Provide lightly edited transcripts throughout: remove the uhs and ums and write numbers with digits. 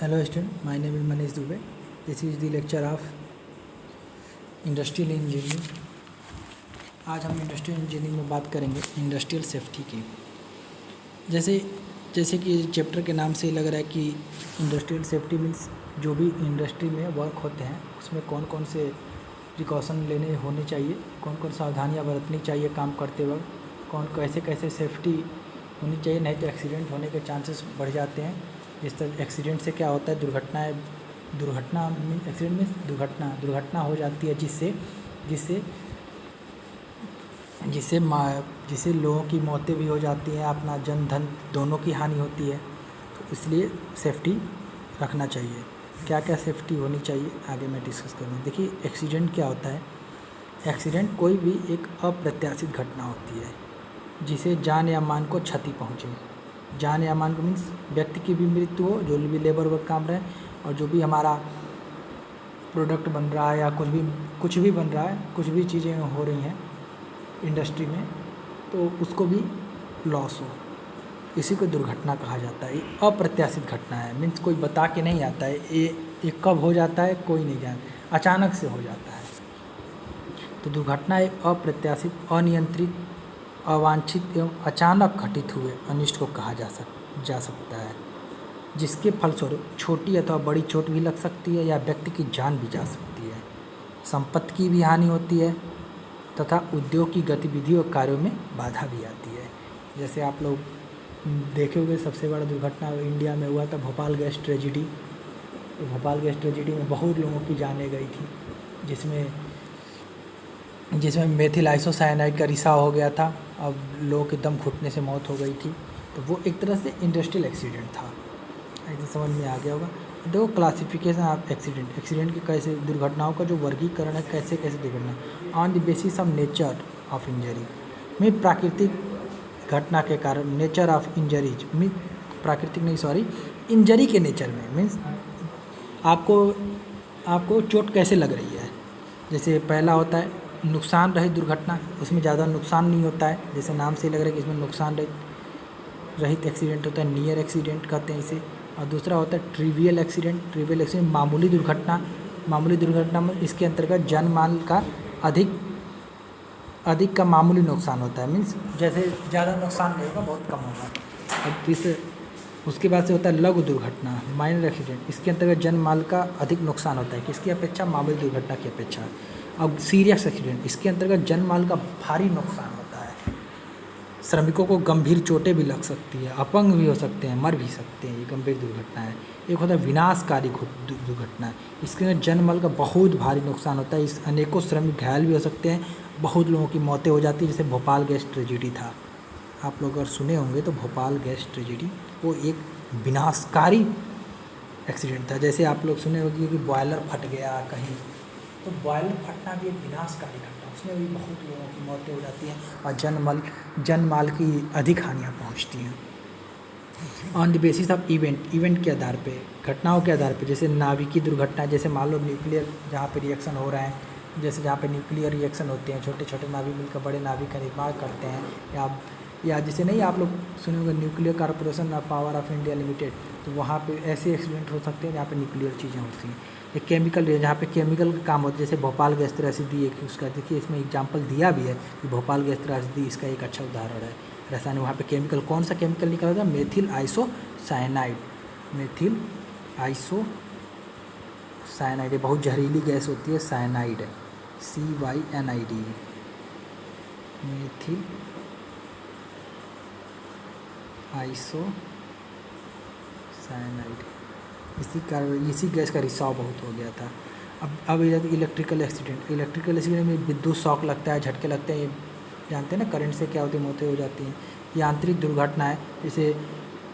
Hello student, my name is Manish Dubey. This is the lecture of industrial engineering. आज हम industrial engineering में बात करेंगे industrial safety की। जैसे जैसे कि चैप्टर के नाम से ही लग रहा है कि इंडस्ट्रियल सेफ्टी मीन्स जो भी इंडस्ट्री में वर्क होते हैं उसमें कौन कौन से प्रिकॉशन लेने होने चाहिए, कौन कौन सावधानियाँ बरतनी चाहिए काम करते वक्त, कौन कैसे कैसे सेफ्टी होनी चाहिए, नहीं तो एक्सीडेंट होने के चांसेस बढ़ जाते हैं। जिस तरह एक्सीडेंट से क्या होता है, एक्सीडेंट मीन्स दुर्घटना हो जाती है जिससे जिससे जिससे जिससे लोगों की मौतें भी हो जाती हैं, अपना जन धन दोनों की हानि होती है। तो इसलिए सेफ्टी रखना चाहिए। क्या क्या सेफ्टी होनी चाहिए आगे मैं डिस्कस करूँगा। देखिए एक्सीडेंट क्या होता है। एक्सीडेंट कोई भी एक अप्रत्याशित घटना होती है जिसे जान या मान को क्षति पहुँचे। जान या मान को मीन्स व्यक्ति की भी मृत्यु हो, जो भी लेबर वर्क काम रहे, और जो भी हमारा प्रोडक्ट बन रहा है या कुछ भी बन रहा है, कुछ भी चीज़ें हो रही हैं इंडस्ट्री में, तो उसको भी लॉस हो, इसी को दुर्घटना कहा जाता है। ये अप्रत्याशित घटना है, मीन्स कोई बता के नहीं आता है। ये कब हो जाता है कोई नहीं जानता, अचानक से हो जाता है। तो दुर्घटना एक अप्रत्याशित, अनियंत्रित, अवांछित एवं अचानक घटित हुए अनिष्ट को कहा जा सकता है, जिसके फलस्वरूप छोटी अथवा बड़ी चोट भी लग सकती है या व्यक्ति की जान भी जा सकती है, संपत्ति की भी हानि होती है तथा उद्योग की गतिविधि और कार्यों में बाधा भी आती है। जैसे आप लोग देखे होंगे सबसे बड़ा दुर्घटना इंडिया में हुआ था Bhopal gas tragedy. Bhopal gas tragedy में बहुत लोगों की जानें गई थी, जिसमें मेथिल आइसोसाइनाइड का रिसाव हो गया था। अब लोगों के दम घुटने से मौत हो गई थी। तो वो एक तरह से इंडस्ट्रियल एक्सीडेंट था। ऐसे समझ में आ गया होगा। देखो क्लासिफिकेशन ऑफ एक्सीडेंट के कैसे दुर्घटनाओं का जो वर्गीकरण है, कैसे कैसे दुर्घटना on the basis of nature of injury में, प्राकृतिक घटना के कारण नेचर ऑफ इंजरीज में, इंजरी के नेचर में मीन्स आपको चोट कैसे लग रही है। जैसे पहला होता है नुकसान रहित दुर्घटना, उसमें ज़्यादा नुकसान नहीं होता है, जैसे नाम से लग रहा है कि इसमें नुकसान रहित एक्सीडेंट होता है, नियर एक्सीडेंट कहते हैं इसे। और दूसरा होता है ट्रिवियल एक्सीडेंट मामूली दुर्घटना में इसके अंतर्गत जान माल का अधिक का मामूली नुकसान होता है, मीन्स जैसे ज़्यादा नुकसान नहीं होगा, बहुत कम होगा। अब उसके बाद से होता है लघु दुर्घटना, माइनर एक्सीडेंट, इसके अंतर्गत जन माल का अधिक नुकसान होता है किसकी अपेक्षा, मामूली दुर्घटना की अपेक्षा। अब सीरियस एक्सीडेंट, इसके अंतर्गत जन माल का भारी नुकसान होता है, श्रमिकों को गंभीर चोटें भी लग सकती है, अपंग भी हो सकते हैं, मर भी सकते हैं, ये गंभीर दुर्घटना है। एक होता है विनाशकारी दुर्घटना, इसके अंदर जन माल का बहुत भारी नुकसान होता है, इस अनेकों श्रमिक घायल भी हो सकते हैं, बहुत लोगों की मौतें हो जाती है। जैसे भोपाल गैस ट्रेजिडी था, आप लोग अगर सुने होंगे तो भोपाल गैस ट्रेजिडी वो एक विनाशकारी एक्सीडेंट था। जैसे आप लोग सुने होंगे कि बॉयलर फट गया कहीं, तो बॉयलर फटना भी एक विनाशकारी घटना, उसमें भी बहुत लोगों की मौतें हो जाती हैं और जन माल की अधिक हानियाँ पहुंचती हैं। On the basis of event के आधार पे, घटनाओं के आधार पे, जैसे नाभिकीय दुर्घटना, जैसे मान लो न्यूक्लियर जहाँ पे रिएक्शन हो रहा है, जैसे जहाँ पे न्यूक्लियर रिएक्शन होते हैं, छोटे छोटे नाभिक मिलकर बड़े नाभिक का निर्माण करते हैं, या जैसे नहीं आप लोग सुने होंगे nuclear corporation of power of India limited, तो वहाँ पे ऐसे एक्सीडेंट हो सकते हैं जहाँ पे न्यूक्लियर चीज़ें होती हैं। एक केमिकल, जहाँ पे केमिकल का काम होता है, जैसे भोपाल गैस त्रासदी एक उसका देखिए इसमें एग्जांपल दिया भी है कि भोपाल गैस त्रासदी इसका एक अच्छा उदाहरण है। रासायनिक वहाँ पे केमिकल, कौन सा केमिकल निकला था, मेथिल आइसोसाइनाइड, ये बहुत जहरीली गैस होती है, साइनाइड, CYNID, मेथिल आइसोसाइनाइड। इसी गैस का रिसाव बहुत हो गया था। अब इलेक्ट्रिकल एक्सीडेंट में विद्युत शॉक लगता है, झटके लगते हैं, ये जानते हैं ना, करंट से क्या होती है, मौतें हो जाती हैं। यांत्रिक दुर्घटना है, जैसे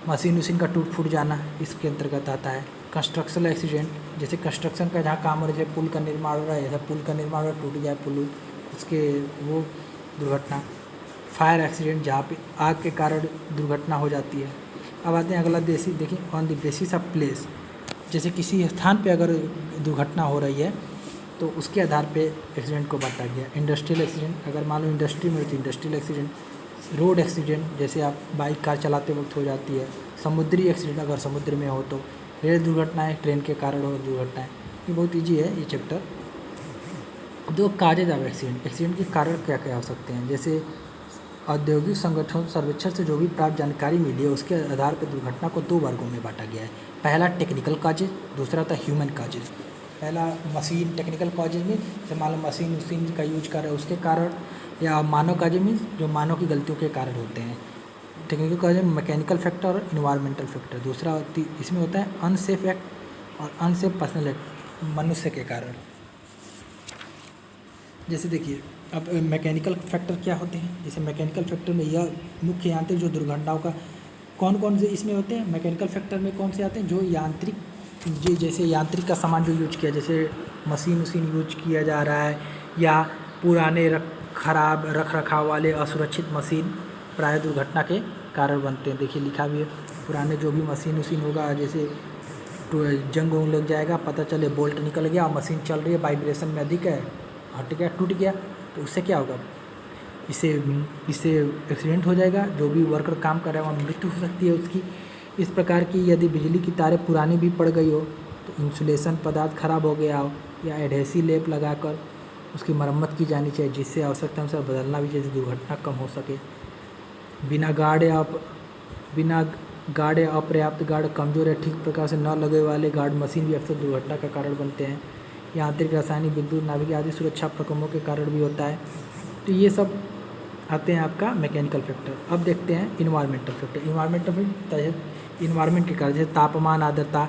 मशीन का टूट फूट जाना, इसके अंतर्गत आता है। कंस्ट्रक्शनल एक्सीडेंट, जैसे कंस्ट्रक्शन का जहाँ काम हो रहा है, जैसे पुल का निर्माण हो रहा है, ऐसा पुल का निर्माण हो रहा है, टूट जाए पुल, उसके वो दुर्घटना। फायर एक्सीडेंट, जहाँ पे आग के कारण दुर्घटना हो जाती है। अब आते हैं अगला देखिए on the basis of place, जैसे किसी स्थान पे अगर दुर्घटना हो रही है तो उसके आधार पे एक्सीडेंट को बांटा गया। इंडस्ट्रियल एक्सीडेंट, अगर मान लो इंडस्ट्री में तो इंडस्ट्रियल एक्सीडेंट। रोड एक्सीडेंट, जैसे आप बाइक कार चलाते वक्त हो जाती है, समुद्री एक्सीडेंट अगर समुद्र में हो तो, रेल दुर्घटनाएँ, ट्रेन के कारण हो दुर्घटनाएँ। ये बहुत ईजी है ये चैप्टर। दो काजेज ऑफ एक्सीडेंट, एक्सीडेंट के कारण क्या क्या हो सकते हैं, जैसे औद्योगिक संगठन सर्वेक्षण से जो भी प्राप्त जानकारी मिली है उसके आधार पर दुर्घटना को दो वर्गों में बांटा गया है। पहला टेक्निकल काजेज, दूसरा था ह्यूमन काजेज। पहला मशीन टेक्निकल काजेज में जैसे मान लो मशीन का यूज कर रहे हैं उसके कारण, या मानव काजेज में जो मानव की गलतियों के कारण होते हैं। टेक्निकल काजेज में मैकेनिकल फैक्टर और इन्वायरमेंटल फैक्टर। दूसरा इसमें होता है अनसेफ एक्ट और अनसेफ पर्सनल एक्ट, मनुष्य के कारण। जैसे देखिए अब मैकेनिकल फैक्टर क्या होते हैं, जैसे मैकेनिकल फैक्टर में यह मुख्य यांत्रिक जो दुर्घटनाओं का कौन कौन से इसमें होते हैं, मैकेनिकल फैक्टर में कौन से आते हैं, जो यांत्रिक जैसे यांत्रिक का सामान जो यूज किया, जैसे मशीन यूज किया जा रहा है, या पुराने खराब रख रखाव वाले असुरक्षित मशीन प्राय दुर्घटना के कारण बनते हैं। देखिए लिखा भी है, पुराने जो भी मशीन होगा, जैसे जंग लग जाएगा, पता चले बोल्ट निकल गया और मशीन चल रही है, वाइब्रेशन में अधिक है, हट गया, टूट गया, तो उससे क्या होगा, इससे एक्सीडेंट हो जाएगा। जो भी वर्कर काम कर रहा है वहाँ मृत्यु हो सकती है उसकी। इस प्रकार की यदि बिजली की तारें पुरानी भी पड़ गई हो, तो इंसुलेशन पदार्थ खराब हो गया हो, या एडहेसिव लेप लगाकर उसकी मरम्मत की जानी चाहिए, जिससे आवश्यकता अनुसार बदलना भी, जैसे दुर्घटना कम हो सके। बिना गार्ड या अपर्याप्त गार्ड, कमज़ोर या ठीक प्रकार से न लगे वाले गार्ड मशीन भी अक्सर दुर्घटना का कारण बनते हैं। यांत्रिक, रासायनिक, विद्युत, नाभिक आदि सुरक्षा प्रक्रमों के कारण भी होता है। तो ये सब आते हैं आपका मैकेनिकल फैक्टर। अब देखते हैं इन्वायरमेंटल फैक्टर। इन्वायरमेंट के कारण, जैसे तापमान, आर्द्रता।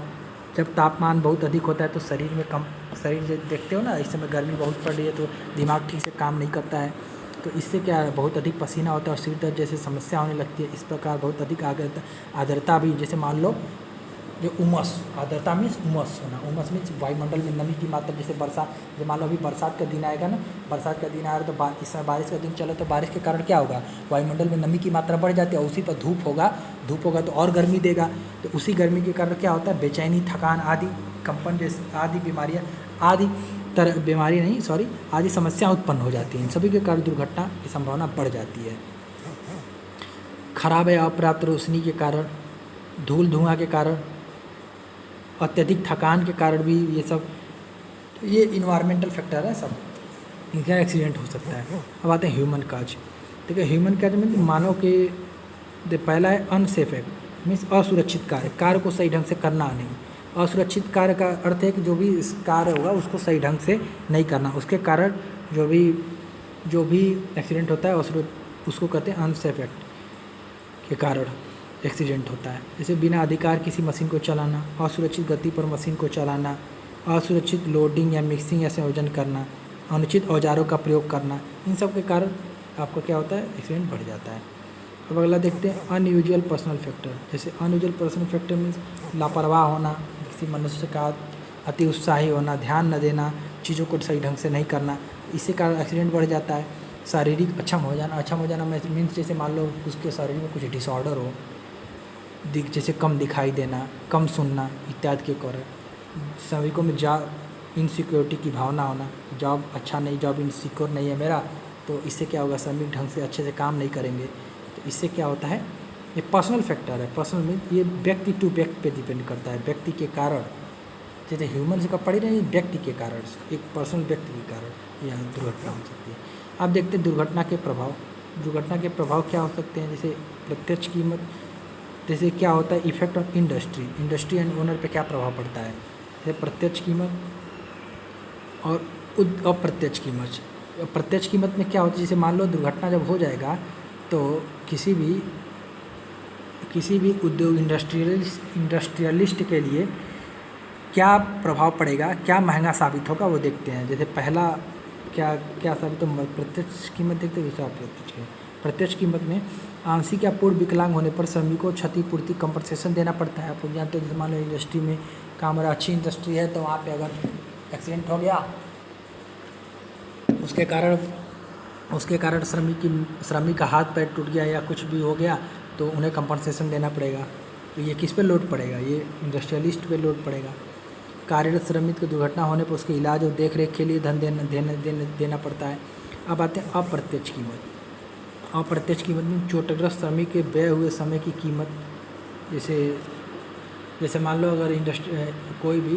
जब तापमान बहुत अधिक होता है तो शरीर देखते हो ना, इस समय गर्मी बहुत पड़ रही है तो दिमाग ठीक से काम नहीं करता है, तो इससे क्या है, बहुत अधिक पसीना होता है और सिर दर्द जैसे समस्या होने लगती है। इस प्रकार बहुत अधिक आर्द्रता भी, जैसे मान लो जो उमस, आर्द्रता मीन्स उमस होना, उमस मीन्स वायुमंडल में नमी की मात्रा, जैसे जैसे मान लो अभी बरसात का दिन आएगा ना, बरसात का दिन आ रहा है तो इस समय बारिश का दिन चला, तो बारिश के कारण क्या होगा, वायुमंडल में नमी की मात्रा बढ़ जाती है, उसी पर धूप होगा तो और गर्मी देगा, तो उसी गर्मी के कारण क्या होता है, बेचैनी, थकान आदि, कंपन जैसे आदि बीमारियाँ आदि समस्या उत्पन्न हो जाती हैं। इन सभी के कारण दुर्घटना की संभावना बढ़ जाती है। खराब या अपर्याप्त रोशनी के कारण, धूल धुआं के कारण, अत्यधिक थकान के कारण भी ये इन्वायरमेंटल फैक्टर है, सब इनका एक्सीडेंट हो सकता है। अब आते हैं ह्यूमन काज। ठीक है, ह्यूमन काज में मानव के पहला है अनसेफ एक्ट, मीन्स असुरक्षित कार्य को सही ढंग से करना नहीं। असुरक्षित कार्य का अर्थ है कि जो भी कार्य होगा उसको सही ढंग से नहीं करना, उसके कारण जो भी एक्सीडेंट होता है उसको कहते हैं अनसेफ एक्ट के कारण एक्सीडेंट होता है। जैसे बिना अधिकार किसी मशीन को चलाना, असुरक्षित गति पर मशीन को चलाना, असुरक्षित लोडिंग या मिक्सिंग या संयोजन करना, अनुचित औजारों का प्रयोग करना, इन सब के कारण आपका क्या होता है, एक्सीडेंट बढ़ जाता है। अब अगला देखते हैं अनयूजुअल पर्सनल फैक्टर। जैसे अनयूजुअल पर्सनल फैक्टर मीन्स लापरवाह होना, किसी मनुष्य का अति उत्साही होना, ध्यान न देना, चीज़ों को सही ढंग से नहीं करना, इससे कारण एक्सीडेंट बढ़ जाता है। शारीरिक अक्षम हो जाना मीन्स जैसे मान लो उसके शरीर में कुछ डिसऑर्डर हो, जैसे कम दिखाई देना, कम सुनना इत्यादि के कारण। सभी में जॉब इनसिक्योरिटी की भावना होना, जॉब अच्छा नहीं, जॉब इनसिक्योर नहीं है मेरा, तो इससे क्या होगा, श्रमिक ढंग से अच्छे से काम नहीं करेंगे, तो इससे क्या होता है, ये पर्सनल फैक्टर है। पर्सनल में ये व्यक्ति टू व्यक्ति पे डिपेंड करता है, व्यक्ति के कारण, जैसे ह्यूमन से का पढ़ी रहे, व्यक्ति के कारण, एक पर्सनल व्यक्ति के कारण यह दुर्घटना हो सकती है। अब देखते हैं दुर्घटना के प्रभाव। दुर्घटना के प्रभाव क्या हो सकते हैं, जैसे प्रत्यक्ष कीमत, जैसे क्या होता है effect on industry and owner पे क्या प्रभाव पड़ता है, जैसे प्रत्यक्ष कीमत और अप्रत्यक्ष कीमत। प्रत्यक्ष कीमत में क्या होता है, जैसे मान लो दुर्घटना जब हो जाएगा तो किसी भी उद्योग इंडस्ट्रियलिस्ट के लिए क्या प्रभाव पड़ेगा, क्या महंगा साबित होगा, वो देखते हैं। जैसे पहला क्या साबित हो, प्रत्यक्ष कीमत देखते हैं, दूसरा अप्रत्यक्ष कीमत। प्रत्यक्ष कीमत में आंशिक या पूर्ण विकलांग होने पर श्रमिकों को क्षतिपूर्ति कंपनसेशन देना पड़ता है। आप जानते हो, मान लो इंडस्ट्री में काम रहा, अच्छी इंडस्ट्री है, तो वहाँ पे अगर एक्सीडेंट हो गया, उसके कारण श्रमिक का हाथ पैर टूट गया या कुछ भी हो गया, तो उन्हें कंपनसेशन देना पड़ेगा। तो ये किस पे लोड पड़ेगा, ये इंडस्ट्रियलिस्ट पे लोड पड़ेगा। कार्यरत श्रमिक की दुर्घटना होने पर उसके इलाज और देखरेख के लिए धन देना पड़ता है। अब आते हैं अप्रत्यक्ष कीमत। अप्रत्यक्ष कीमत में चोटग्रस्त श्रमिक के व्यय हुए समय की कीमत जैसे जैसे मान लो अगर इंडस्ट्री कोई भी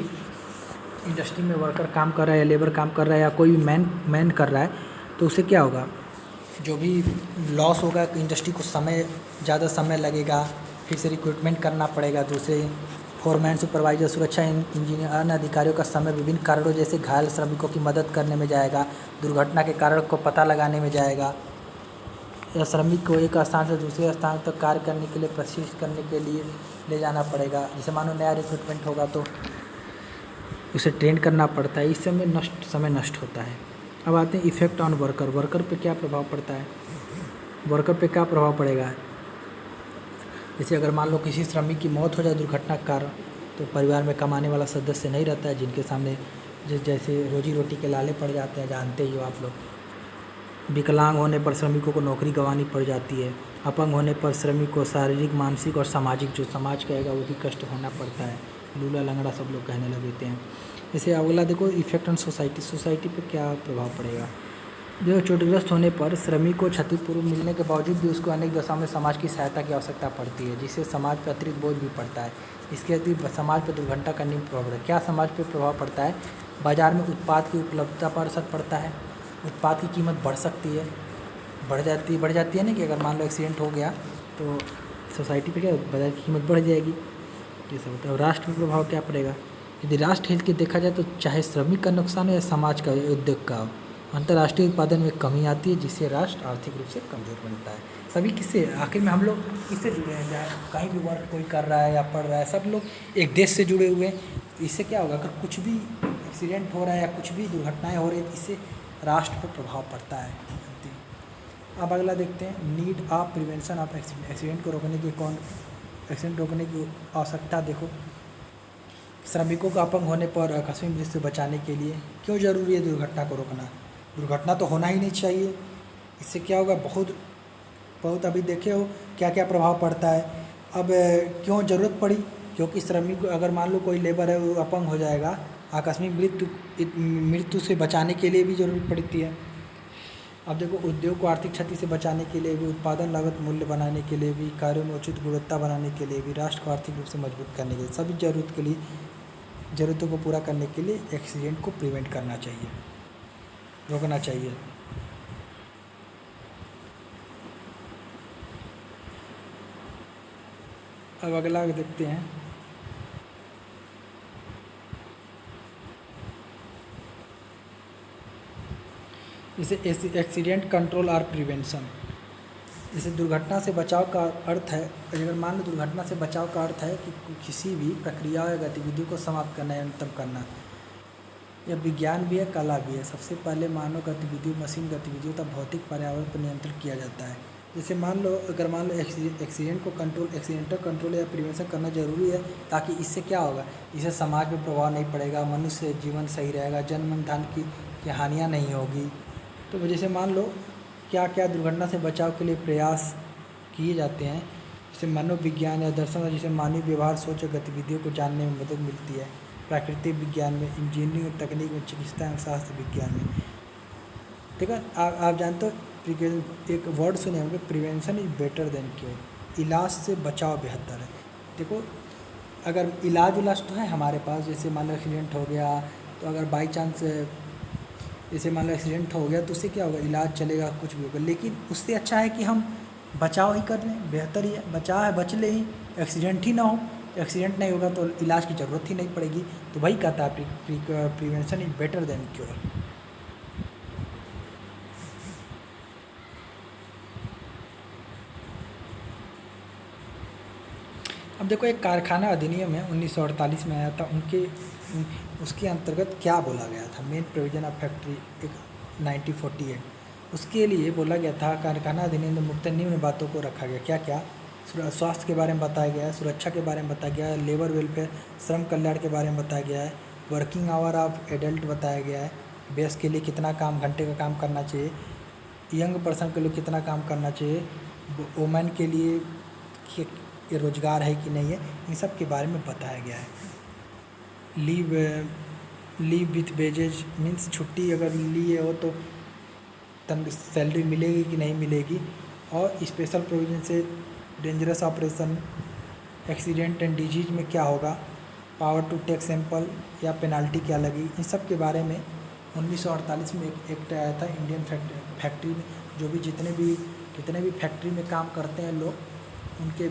इंडस्ट्री में वर्कर काम कर रहा है या लेबर काम कर रहा है या कोई भी मैन कर रहा है, तो उससे क्या होगा, जो भी लॉस होगा इंडस्ट्री को ज़्यादा समय लगेगा, फिर से रिक्रूटमेंट करना पड़ेगा, दूसरे फोरमैन, सुपरवाइजर, सुरक्षा इंजीनियर, अन्य अधिकारियों का समय विभिन्न कारणों जैसे घायल श्रमिकों की मदद करने में जाएगा, दुर्घटना के कारण को पता लगाने में जाएगा, या श्रमिक को एक स्थान से दूसरे स्थान तक कार्य करने के लिए प्रशिक्षित करने के लिए ले जाना पड़ेगा। जैसे मानो नया रिक्रूटमेंट होगा तो उसे ट्रेन करना पड़ता है, इस समय नष्ट होता है। अब आते हैं इफ़ेक्ट ऑन वर्कर पे क्या प्रभाव पड़ता है, वर्कर पे क्या प्रभाव पड़ेगा। जैसे अगर मान लो किसी श्रमिक की मौत हो जाए दुर्घटना के कारण, तो परिवार में कमाने वाला सदस्य नहीं रहता है, जिनके सामने जैसे रोजी रोटी के लाले पड़ जाते हैं, जानते ही हो आप लोग। विकलांग होने पर श्रमिकों को नौकरी गंवानी पड़ जाती है। अपंग होने पर श्रमिक को शारीरिक, मानसिक और सामाजिक, जो समाज कहेगा वो भी कष्ट होना पड़ता है। लूला लंगड़ा सब लोग कहने लग देते हैं। जैसे अगला देखो इफेक्ट ऑन सोसाइटी पे क्या प्रभाव पड़ेगा। जो चोटग्रस्त होने पर श्रमिक को क्षतिपूर्ति मिलने के बावजूद भी उसको अनेक दशाओं में समाज की सहायता की आवश्यकता पड़ती है, जिससे समाज पर अतिरिक्त बोझ भी पड़ता है। इसके अतिरिक्त समाज पर दुर्घटना करने में प्रभाव पड़ता है। क्या समाज पर प्रभाव पड़ता है, बाजार में उत्पाद की उपलब्धता पर असर पड़ता है, उत्पाद की कीमत बढ़ सकती है, बढ़ जाती है ना, कि अगर मान लो एक्सीडेंट हो गया तो सोसाइटी पे क्या बाजार की कीमत बढ़ जाएगी, ये सब होता है। और राष्ट्र पर प्रभाव क्या पड़ेगा, यदि राष्ट्र हित के देखा जाए तो चाहे श्रमिक का नुकसान हो या समाज का, उद्योग का हो, अंतर्राष्ट्रीय उत्पादन में कमी आती है, जिससे राष्ट्र आर्थिक रूप से कमजोर बनता है। सभी किससे, आखिर में हम लोग किससे जुड़े हैं, जहाँ कहीं भी वर्क कोई कर रहा है या पढ़ रहा है, सब लोग एक देश से जुड़े हुए हैं। तो इससे क्या होगा, अगर कुछ भी एक्सीडेंट हो रहा है या कुछ भी दुर्घटनाएँ हो रही है, इससे राष्ट्र पर प्रभाव पड़ता है। अब अगला देखते हैं, need of prevention of accident को रोकने की एक्सीडेंट रोकने की आवश्यकता। देखो, श्रमिकों का अपंग होने पर आकस्मिक मृत्यु से बचाने के लिए क्यों ज़रूरी है दुर्घटना को रोकना। दुर्घटना तो होना ही नहीं चाहिए, इससे क्या होगा, बहुत अभी देखे हो क्या क्या प्रभाव पड़ता है। अब क्यों ज़रूरत पड़ी, क्योंकि श्रमिक अगर मान लो कोई लेबर है वो अपंग हो जाएगा, आकस्मिक मृत्यु से बचाने के लिए भी ज़रूरत पड़ती है। अब देखो, उद्योग को आर्थिक क्षति से बचाने के लिए भी, उत्पादन लागत मूल्य बनाने के लिए भी, कार्यों में उचित गुणवत्ता बनाने के लिए भी, राष्ट्र को आर्थिक रूप से मजबूत करने के लिए, सभी ज़रूरतों को पूरा करने के लिए एक्सीडेंट को प्रिवेंट करना चाहिए, रोकना चाहिए। अब अगला देखते हैं, जैसे एक्सीडेंट कंट्रोल और प्रिवेंशन। जैसे दुर्घटना से बचाव का अर्थ है, अगर मान लो दुर्घटना से बचाव का अर्थ है कि किसी भी प्रक्रिया या गतिविधियों को समाप्त करना या न्यूनतम करना। यह विज्ञान भी है, कला भी है। सबसे पहले मानव गतिविधियों, मशीन गतिविधियों तथा भौतिक पर्यावरण पर नियंत्रण किया जाता है। जैसे मान लो एक्सीडेंट कंट्रोल या प्रिवेंशन करना ज़रूरी है, ताकि इससे क्या होगा, इससे समाज पर प्रभाव नहीं पड़ेगा, मनुष्य जीवन सही रहेगा, जन मन धन की हानियाँ नहीं होगी। तो जैसे मान लो क्या क्या दुर्घटना से बचाव के लिए प्रयास किए जाते हैं। जैसे मनोविज्ञान या दर्शन, जिसे मानवीय व्यवहार, सोच और गतिविधियों को जानने में मदद मिलती है। प्राकृतिक विज्ञान में, इंजीनियरिंग, तकनीक में, चिकित्सा एवं स्वास्थ्य विज्ञान में। ठीक है, आप जानते हो एक वर्ड सुने होंगे, prevention is better than cure. इलाज से बचाव बेहतर है। देखो, अगर इलाज तो है हमारे पास, जैसे मान लो एक्सीडेंट हो गया तो अगर बाई चांस जैसे मान लो एक्सीडेंट हो गया तो उससे क्या होगा, इलाज चलेगा, कुछ भी होगा, लेकिन उससे अच्छा है कि हम बचाव ही कर लें, बेहतर ही है। बचाव है, बच ले ही, एक्सीडेंट ही ना हो। एक्सीडेंट नहीं होगा तो इलाज की ज़रूरत ही नहीं पड़ेगी। तो वही कहता है prevention is better than cure. अब देखो, एक कारखाना अधिनियम है 1948 में आया था, उसके अंतर्गत क्या बोला गया था, मेन प्रोविजन ऑफ फैक्ट्री 1948, उसके लिए बोला गया था। कारखाना अधिनियम में मुख्यतः निम्न बातों को रखा गया, क्या क्या, स्वास्थ्य के बारे में बताया गया है, सुरक्षा के बारे में बताया गया है, लेबर वेलफेयर, श्रम कल्याण के बारे में बताया गया है, वर्किंग आवर ऑफ एडल्ट बताया गया है, बेस के लिए कितना घंटे का काम करना चाहिए, यंग पर्सन के लिए कितना काम करना चाहिए, वुमेन के लिए ये रोज़गार है कि नहीं है, इन सब के बारे में बताया गया है। लीव विथ वेजेज मीन्स छुट्टी अगर लिए हो तो सैलरी मिलेगी कि नहीं मिलेगी। और स्पेशल प्रोविजन से dangerous operation accident and disease में क्या होगा, पावर टू टेक सैंपल या पेनाल्टी क्या लगी, इन सब के बारे में 1948 में एक एक्ट आया था इंडियन फैक्ट्री में। जो भी कितने भी फैक्ट्री में काम करते हैं लोग, उनके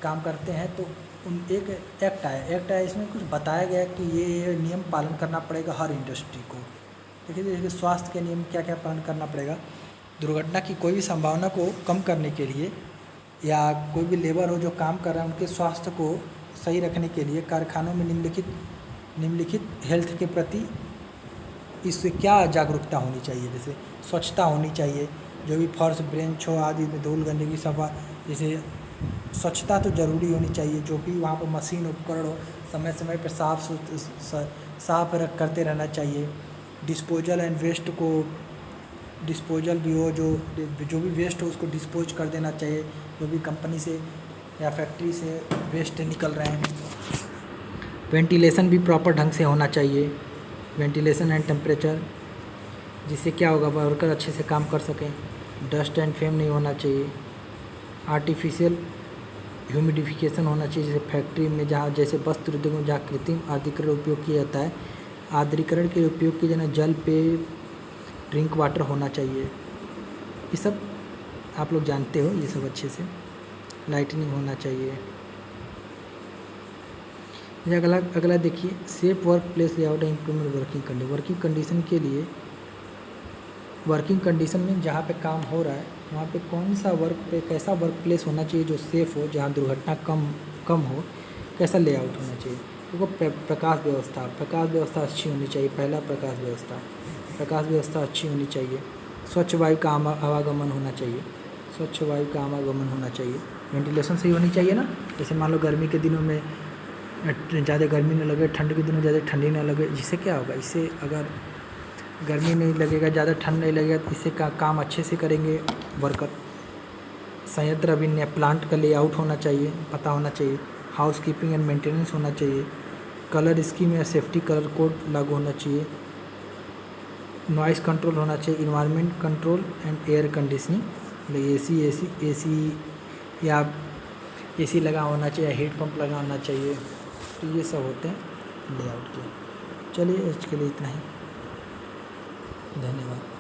काम करते हैं तो उन एक एक्ट आया इसमें कुछ बताया गया कि ये नियम पालन करना पड़ेगा हर इंडस्ट्री को। देखिए स्वास्थ्य के नियम क्या क्या पालन करना पड़ेगा। दुर्घटना की कोई भी संभावना को कम करने के लिए या कोई भी लेबर हो जो काम कर रहा है उनके स्वास्थ्य को सही रखने के लिए कारखानों में निम्नलिखित हेल्थ के प्रति इससे क्या जागरूकता होनी चाहिए। जैसे स्वच्छता होनी चाहिए, जो भी फर्श बेंच हो आदि में धूल गंदगी सफा, जैसे स्वच्छता तो ज़रूरी होनी चाहिए। जो भी वहाँ पर मशीन उपकरण हो समय समय पर साफ करते रहना चाहिए। डिस्पोजल एंड वेस्ट को डिस्पोजल भी हो, जो भी वेस्ट हो उसको डिस्पोज कर देना चाहिए, जो भी कंपनी से या फैक्ट्री से वेस्ट निकल रहे हैं। वेंटिलेशन भी प्रॉपर ढंग से होना चाहिए, वेंटिलेशन एंड टेम्परेचर, जिससे क्या होगा वर्कर अच्छे से काम कर सकें। डस्ट एंड फेम नहीं होना चाहिए। आर्टिफिशियल ह्यूमिडिफिकेशन होना चाहिए, जैसे फैक्ट्री में जहाँ जैसे वस्त्र उद्योग में जहाँ कृत्रिम आर्द्रीकरण उपयोग किया जाता है, आर्द्रीकरण के उपयोग की जगह जल पे ड्रिंक वाटर होना चाहिए। ये सब आप लोग जानते हो, ये सब अच्छे से। लाइटनिंग होना चाहिए। अगला देखिए, safe work place layout and improvement working condition के लिए, वर्किंग कंडीशन में जहाँ पे काम हो रहा है वहाँ पे कैसा वर्क प्लेस होना चाहिए जो सेफ़ हो, जहाँ दुर्घटना कम हो, कैसा लेआउट होना चाहिए। देखो प्रकाश व्यवस्था अच्छी होनी चाहिए। पहला प्रकाश व्यवस्था अच्छी होनी चाहिए। स्वच्छ वायु का आवागमन होना चाहिए। वेंटिलेशन सही होनी चाहिए ना। जैसे मान लो गर्मी के दिनों में ज़्यादा गर्मी न लगे, ठंड के दिनों ज़्यादा ठंडी न लगे। जिससे क्या होगा, इससे अगर गर्मी नहीं लगेगा, ज़्यादा ठंड नहीं लगेगा, तो इससे काम अच्छे से करेंगे वर्कर। संयंत्र अभिनय प्लांट का लेआउट होना चाहिए, पता होना चाहिए। हाउस कीपिंग एंड मेंटेनेंस होना चाहिए। कलर स्कीम या सेफ्टी कलर कोड लागू होना चाहिए। नॉइज़ कंट्रोल होना चाहिए। Environment control and air conditioning, AC लगा होना चाहिए, हीट पंप लगा होना चाहिए। तो ये सब होते हैं लेआउट के। चलिए आज के लिए इतना ही, धन्यवाद।